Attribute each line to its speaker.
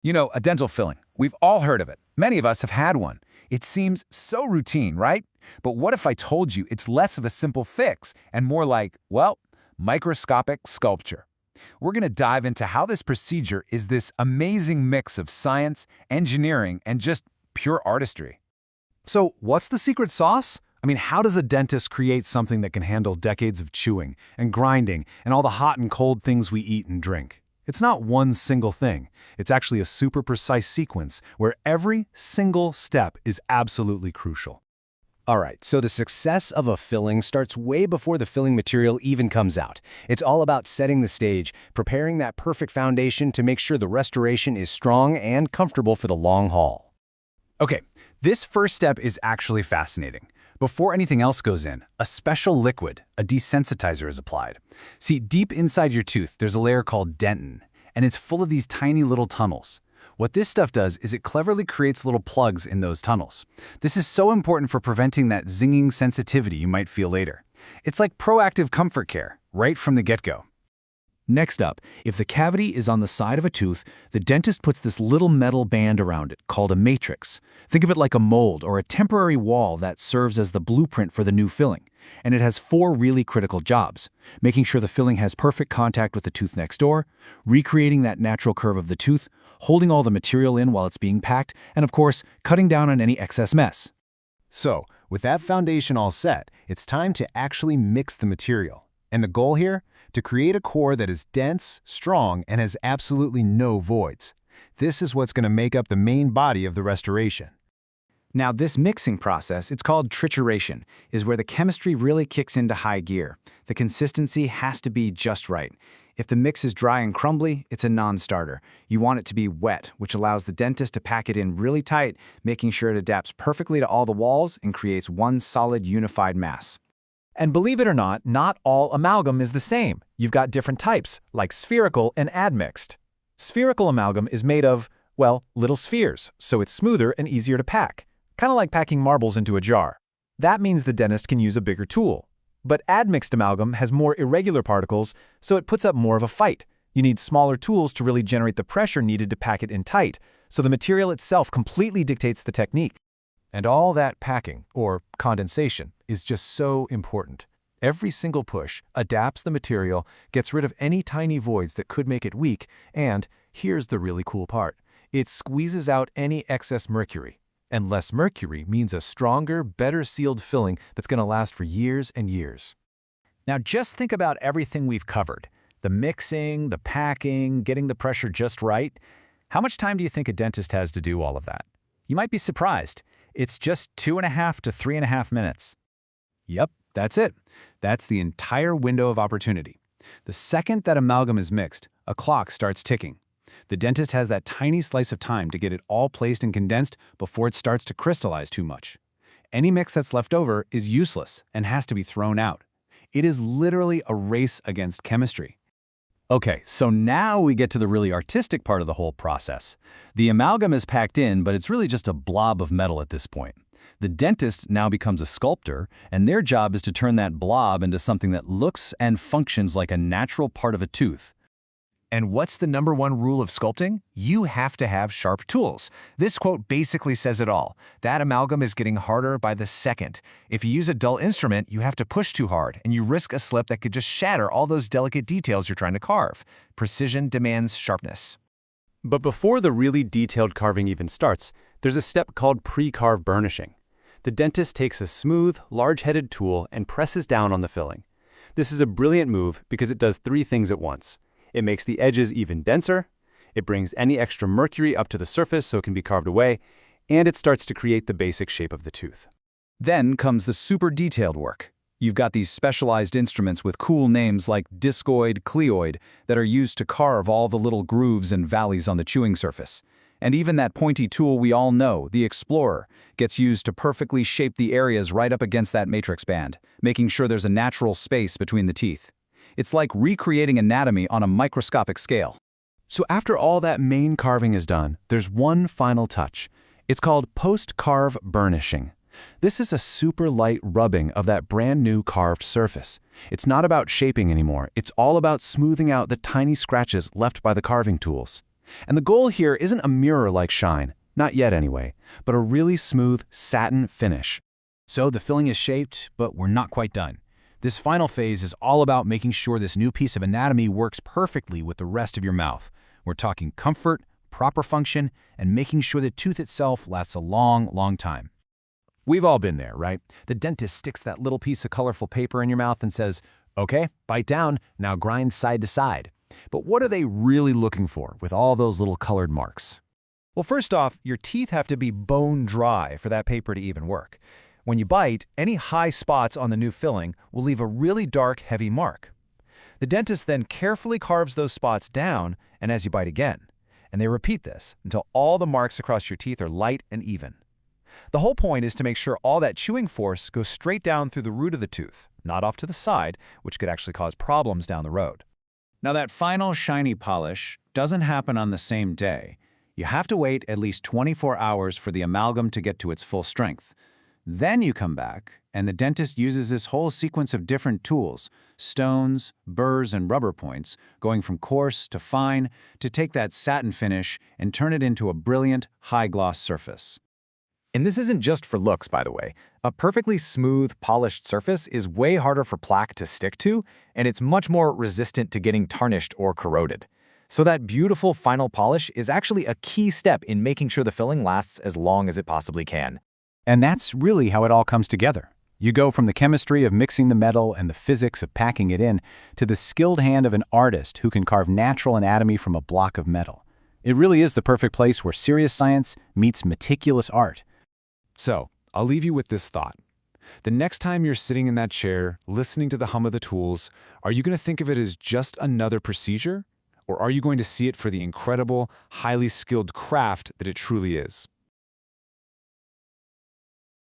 Speaker 1: You know, a dental filling. We've all heard of it. Many of us have had one. It seems so routine, right? But what if I told you it's less of a simple fix and more like, well, microscopic sculpture? We're going to dive into how this procedure is this amazing mix of science, engineering, and just pure artistry.
Speaker 2: So, what's the secret sauce? I mean, how does a dentist create something that can handle decades of chewing and grinding and all the hot and cold things we eat and drink? It's not one single thing. It's actually a super precise sequence where every single step is absolutely crucial.
Speaker 3: All right, so the success of a filling starts way before the filling material even comes out. It's all about setting the stage, preparing that perfect foundation to make sure the restoration is strong and comfortable for the long haul.
Speaker 1: Okay, this first step is actually fascinating. Before anything else goes in, a special liquid, a desensitizer, is applied. See, deep inside your tooth, there's a layer called dentin, and it's full of these tiny little tunnels. What this stuff does is it cleverly creates little plugs in those tunnels. This is so important for preventing that zinging sensitivity you might feel later. It's like proactive comfort care, right from the get-go. Next up, if the cavity is on the side of a tooth, the dentist puts this little metal band around it called a matrix. Think of it like a mold or a temporary wall that serves as the blueprint for the new filling. And it has 4 really critical jobs: making sure the filling has perfect contact with the tooth next door, recreating that natural curve of the tooth, holding all the material in while it's being packed, and of course, cutting down on any excess mess.
Speaker 3: So, with that foundation all set, it's time to actually mix the material. And the goal here? To create a core that is dense, strong, and has absolutely no voids. This is what's going to make up the main body of the restoration.
Speaker 1: Now, this mixing process, it's called trituration, is where the chemistry really kicks into high gear. The consistency has to be just right. If the mix is dry and crumbly, it's a non-starter. You want it to be wet, which allows the dentist to pack it in really tight, making sure it adapts perfectly to all the walls and creates one solid unified mass.
Speaker 4: And believe it or not all amalgam is the same. You've got different types, like spherical and admixed. Spherical amalgam is made of, well, little spheres, so it's smoother and easier to pack, kind of like packing marbles into a jar. That means the dentist can use a bigger tool. But admixed amalgam has more irregular particles, so it puts up more of a fight. You need smaller tools to really generate the pressure needed to pack it in tight, so the material itself completely dictates the technique.
Speaker 2: And all that packing, or condensation, is just so important. Every single push adapts the material, gets rid of any tiny voids that could make it weak, and, here's the really cool part, it squeezes out any excess mercury. And less mercury means a stronger, better sealed filling that's going to last for years and years.
Speaker 4: Now just think about everything we've covered. The mixing, the packing, getting the pressure just right. How much time do you think a dentist has to do all of that? You might be surprised. It's just 2.5 to 3.5 minutes.
Speaker 2: Yep, that's it. That's the entire window of opportunity. The second that amalgam is mixed, a clock starts ticking. The dentist has that tiny slice of time to get it all placed and condensed before it starts to crystallize too much. Any mix that's left over is useless and has to be thrown out. It is literally a race against chemistry.
Speaker 1: Okay, so now we get to the really artistic part of the whole process. The amalgam is packed in, but it's really just a blob of metal at this point. The dentist now becomes a sculptor, and their job is to turn that blob into something that looks and functions like a natural part of a tooth.
Speaker 5: And what's the #1 rule of sculpting? You have to have sharp tools. This quote basically says it all. That amalgam is getting harder by the second. If you use a dull instrument, you have to push too hard, and you risk a slip that could just shatter all those delicate details you're trying to carve. Precision demands sharpness.
Speaker 6: But before the really detailed carving even starts, there's a step called pre-carve burnishing. The dentist takes a smooth, large-headed tool and presses down on the filling. This is a brilliant move because it does 3 things at once. It makes the edges even denser, it brings any extra mercury up to the surface so it can be carved away, and it starts to create the basic shape of the tooth.
Speaker 1: Then comes the super detailed work. You've got these specialized instruments with cool names like discoid, cleoid that are used to carve all the little grooves and valleys on the chewing surface. And even that pointy tool we all know, the explorer, gets used to perfectly shape the areas right up against that matrix band, making sure there's a natural space between the teeth. It's like recreating anatomy on a microscopic scale.
Speaker 2: So after all that main carving is done, there's one final touch. It's called post-carve burnishing. This is a super light rubbing of that brand new carved surface. It's not about shaping anymore. It's all about smoothing out the tiny scratches left by the carving tools. And the goal here isn't a mirror-like shine, not yet anyway, but a really smooth satin finish.
Speaker 1: So the filling is shaped, but we're not quite done. This final phase is all about making sure this new piece of anatomy works perfectly with the rest of your mouth. We're talking comfort, proper function, and making sure the tooth itself lasts a long, long time.
Speaker 2: We've all been there, right? The dentist sticks that little piece of colorful paper in your mouth and says, "Okay, bite down, now grind side to side." But what are they really looking for with all those little colored marks?
Speaker 4: Well, first off, your teeth have to be bone dry for that paper to even work. When you bite, any high spots on the new filling will leave a really dark, heavy mark. The dentist then carefully carves those spots down and as you bite again. And they repeat this until all the marks across your teeth are light and even. The whole point is to make sure all that chewing force goes straight down through the root of the tooth, not off to the side, which could actually cause problems down the road. Now that final shiny polish doesn't happen on the same day. You have to wait at least 24 hours for the amalgam to get to its full strength. Then you come back, and the dentist uses this whole sequence of different tools, stones, burrs, and rubber points, going from coarse to fine, to take that satin finish and turn it into a brilliant, high-gloss surface. And this isn't just for looks, by the way. A perfectly smooth, polished surface is way harder for plaque to stick to, and it's much more resistant to getting tarnished or corroded. So that beautiful final polish is actually a key step in making sure the filling lasts as long as it possibly can.
Speaker 1: And that's really how it all comes together. You go from the chemistry of mixing the metal and the physics of packing it in to the skilled hand of an artist who can carve natural anatomy from a block of metal. It really is the perfect place where serious science meets meticulous art.
Speaker 2: So, I'll leave you with this thought. The next time you're sitting in that chair, listening to the hum of the tools, are you going to think of it as just another procedure? Or are you going to see it for the incredible, highly skilled craft that it truly is?